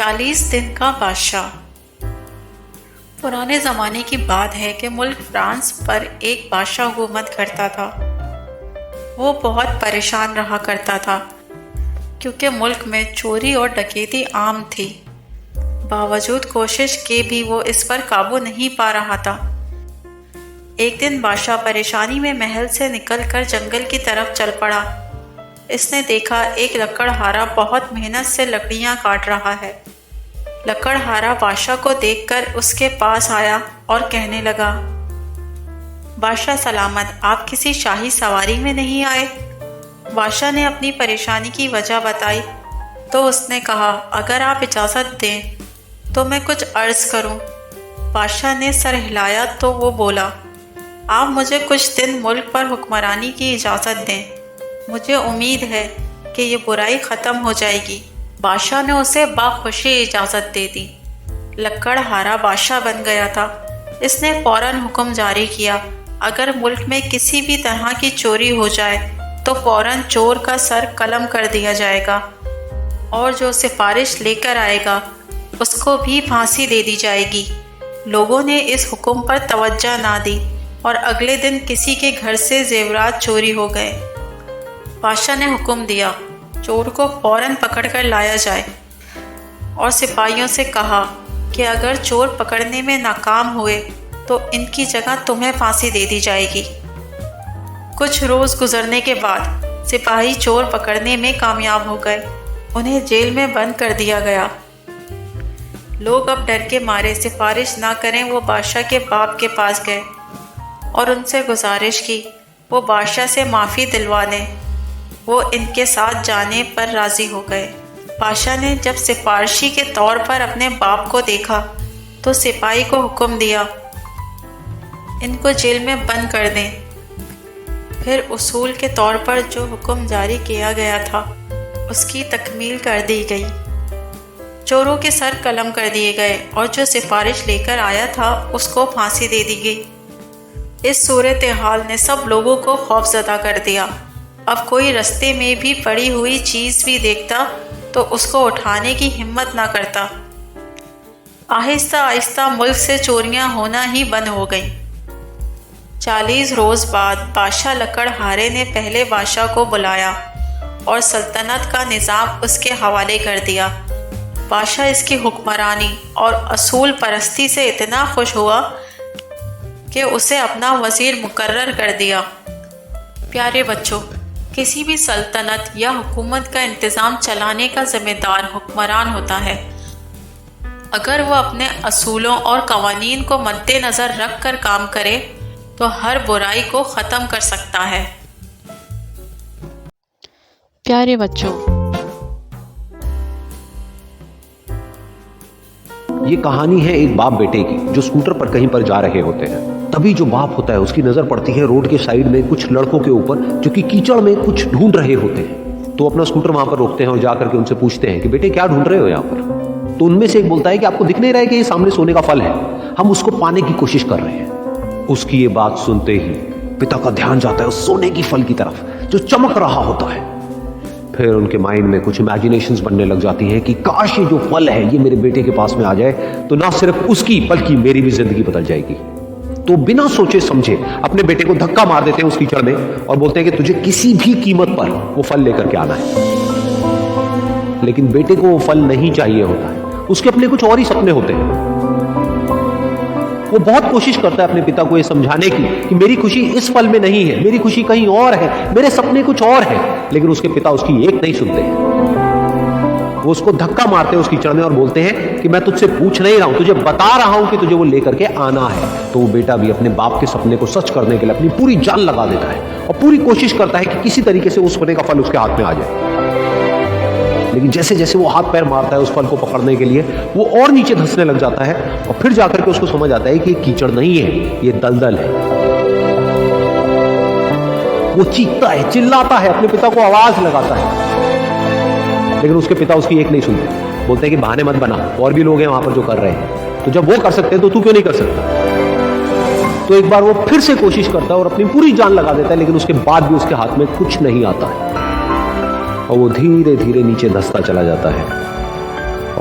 40 دن کا بادشاہ۔ پرانے زمانے کی بات ہے کہ ملک فرانس پر ایک بادشاہ حکومت کرتا تھا۔ وہ بہت پریشان رہا کرتا تھا کیونکہ ملک میں چوری اور ڈکیتی عام تھی۔ باوجود کوشش کے بھی وہ اس پر قابو نہیں پا رہا تھا۔ ایک دن بادشاہ پریشانی میں محل سے نکل کر جنگل کی طرف چل پڑا۔ اس نے دیکھا ایک لکڑہارا بہت محنت سے لکڑیاں کاٹ رہا ہے۔ لکڑہارا بادشاہ کو دیکھ کر اس کے پاس آیا اور کہنے لگا، بادشاہ سلامت، آپ کسی شاہی سواری میں نہیں آئے؟ بادشاہ نے اپنی پریشانی کی وجہ بتائی تو اس نے کہا، اگر آپ اجازت دیں تو میں کچھ عرض کروں۔ بادشاہ نے سر ہلایا تو وہ بولا، آپ مجھے کچھ دن ملک پر حکمرانی کی اجازت دیں، مجھے امید ہے کہ یہ برائی ختم ہو جائے گی۔ بادشاہ نے اسے بخوشی اجازت دے دی۔ لکڑہارا بادشاہ بن گیا تھا۔ اس نے فوراً حکم جاری کیا، اگر ملک میں کسی بھی طرح کی چوری ہو جائے تو فوراً چور کا سر قلم کر دیا جائے گا، اور جو سفارش لے کر آئے گا اس کو بھی پھانسی دے دی جائے گی۔ لوگوں نے اس حکم پر توجہ نہ دی اور اگلے دن کسی کے گھر سے زیورات چوری ہو گئے۔ بادشاہ نے حکم دیا، چور کو فوراً پکڑ کر لایا جائے، اور سپاہیوں سے کہا کہ اگر چور پکڑنے میں ناکام ہوئے تو ان کی جگہ تمہیں پھانسی دے دی جائے گی۔ کچھ روز گزرنے کے بعد سپاہی چور پکڑنے میں کامیاب ہو گئے۔ انہیں جیل میں بند کر دیا گیا۔ لوگ اب ڈر کے مارے سفارش نہ کریں وہ بادشاہ کے باپ کے پاس گئے اور ان سے گزارش کی وہ بادشاہ سے معافی دلوا دیں۔ وہ ان کے ساتھ جانے پر راضی ہو گئے۔ بادشاہ نے جب سفارشی کے طور پر اپنے باپ کو دیکھا تو سپاہی کو حکم دیا، ان کو جیل میں بند کر دیں۔ پھر اصول کے طور پر جو حکم جاری کیا گیا تھا اس کی تکمیل کر دی گئی۔ چوروں کے سر قلم کر دیے گئے اور جو سفارش لے کر آیا تھا اس کو پھانسی دے دی گئی۔ اس صورتحال نے سب لوگوں کو خوفزدہ کر دیا۔ اب کوئی رستے میں بھی پڑی ہوئی چیز بھی دیکھتا تو اس کو اٹھانے کی ہمت نہ کرتا۔ آہستہ آہستہ ملک سے چوریاں ہونا ہی بند ہو گئیں۔ 40 روز بعد بادشاہ لکڑہارے نے پہلے بادشاہ کو بلایا اور سلطنت کا نظام اس کے حوالے کر دیا۔ بادشاہ اس کی حکمرانی اور اصول پرستی سے اتنا خوش ہوا کہ اسے اپنا وزیر مقرر کر دیا۔ پیارے بچوں، کسی بھی سلطنت یا حکومت کا انتظام چلانے کا ذمہ دار حکمران ہوتا ہے۔ اگر وہ اپنے اصولوں اور قوانین کو مد نظر رکھ کر کام کرے تو ہر برائی کو ختم کر سکتا ہے۔ پیارے بچوں، یہ کہانی ہے ایک باپ بیٹے کی جو اسکوٹر پر کہیں پر جا رہے ہوتے ہیں۔ تبھی جو باپ ہوتا ہے اس کی نظر پڑتی ہے روڈ کے سائیڈ میں کچھ لڑکوں کے اوپر جو کہ کیچڑ میں کچھ ڈھونڈ رہے ہوتے ہیں۔ تو اپنا اسکوٹر وہاں پر روکتے ہیں اور جا کر کے ان سے پوچھتے ہیں کہ بیٹے کیا ڈھونڈ رہے ہو یہاں پر؟ تو ان میں سے ایک بولتا ہے کہ آپ کو دکھ نہیں رہا ہے کہ یہ سامنے سونے کا پھل ہے، ہم اس کو پانے کی کوشش کر رہے ہیں۔ اس کی یہ بات سنتے ہی پتا کا دھیان جاتا ہے اس سونے کی پھل کی طرف جو چمک رہا ہوتا ہے۔ پھر ان کے مائنڈ میں کچھ امیجنیشنز بننے لگ جاتی ہیں کہ کاش یہ جو پھل ہے یہ میرے بیٹے کے پاس میں آ جائے تو نہ صرف اس کی بلکہ میری بھی زندگی بدل جائے گی۔ تو بنا سوچے سمجھے اپنے بیٹے کو دھکا مار دیتے ہیں اس کیچڑ میں اور بولتے ہیں کہ تجھے کسی بھی قیمت پر وہ پھل لے کر کے آنا ہے۔ لیکن بیٹے کو وہ پھل نہیں چاہیے ہوتا ہے، اس کے اپنے کچھ اور ہی سپنے ہوتے ہیں۔ وہ بہت کوشش کرتا ہے اپنے پتا کو یہ سمجھانے کی کہ میری خوشی اس پل میں نہیں ہے، میری خوشی کہیں اور ہے، میرے سپنے کچھ اور ہیں، لیکن اس کے پتا اس کی ایک نہیں سنتے ہیں۔ وہ اس کو دھکا مارتے ہیں اس کیچڑ میں اور بولتے ہیں کہ میں تجھ سے پوچھ نہیں رہا ہوں، تجھے بتا رہا ہوں کہ تجھے وہ لے کر کے آنا ہے۔ تو وہ بیٹا بھی اپنے باپ کے سپنے کو سچ کرنے کے لیے اپنی پوری جان لگا دیتا ہے اور پوری کوشش کرتا ہے کہ کسی طریقے سے اس سونے کا پھل اس کے ہاتھ میں آ جائے۔ لیکن جیسے جیسے وہ ہاتھ پیر مارتا ہے اس پھل کو پکڑنے کے لیے وہ اور نیچے دھنسنے لگ جاتا ہے اور پھر جا کر کے اس کو سمجھ آتا ہے کہ یہ کیچڑ نہیں ہے، یہ دلدل ہے۔ وہ چیختا ہے، چلاتا ہے، اپنے پتا کو آواز لگاتا ہے، لیکن اس کے پتا اس کی ایک نہیں سنتے۔ بولتے ہیں کہ بہانے مت بنا، اور بھی لوگ ہیں وہاں پر جو کر رہے ہیں، تو جب وہ کر سکتے ہیں تو کیوں نہیں کر سکتا؟ تو ایک بار وہ پھر سے کوشش کرتا ہے اور اپنی پوری جان لگا دیتا ہے، لیکن اس کے بعد بھی اس کے ہاتھ میں کچھ نہیں آتا ہے اور وہ دھیرے دھیرے نیچے دھستا چلا جاتا ہے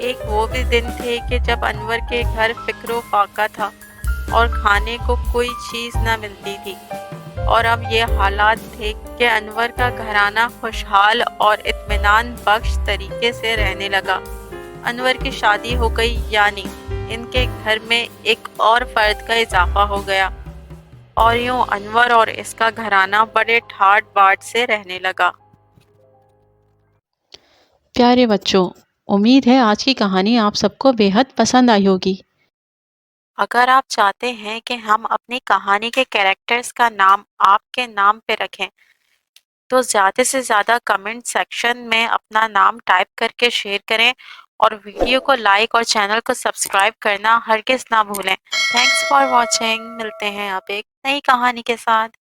ایک وہ بھی دن تھے کہ جب انور کے گھر فکر و فاقہ تھا اور کھانے کو کوئی چیز نہ ملتی تھی، اور اب یہ حالات تھے کہ انور کا گھرانہ خوشحال اور اطمینان بخش طریقے سے رہنے لگا۔ انور کی شادی ہو گئی، یعنی ان کے گھر میں ایک اور فرد کا اضافہ ہو گیا، اور یوں انور اور اس کا گھرانہ بڑے ٹھاٹ باٹ سے رہنے لگا۔ پیارے بچوں، امید ہے آج کی کہانی آپ سب کو بے حد پسند آئی ہوگی۔ اگر آپ چاہتے ہیں کہ ہم اپنی کہانی کے کیریکٹرز کا نام آپ کے نام پہ رکھیں تو زیادہ سے زیادہ کمنٹ سیکشن میں اپنا نام ٹائپ کر کے شیئر کریں، اور ویڈیو کو لائک اور چینل کو سبسکرائب کرنا ہرگز نہ بھولیں۔ تھینکس فار واچنگ، ملتے ہیں آپ ایک نئی کہانی کے ساتھ۔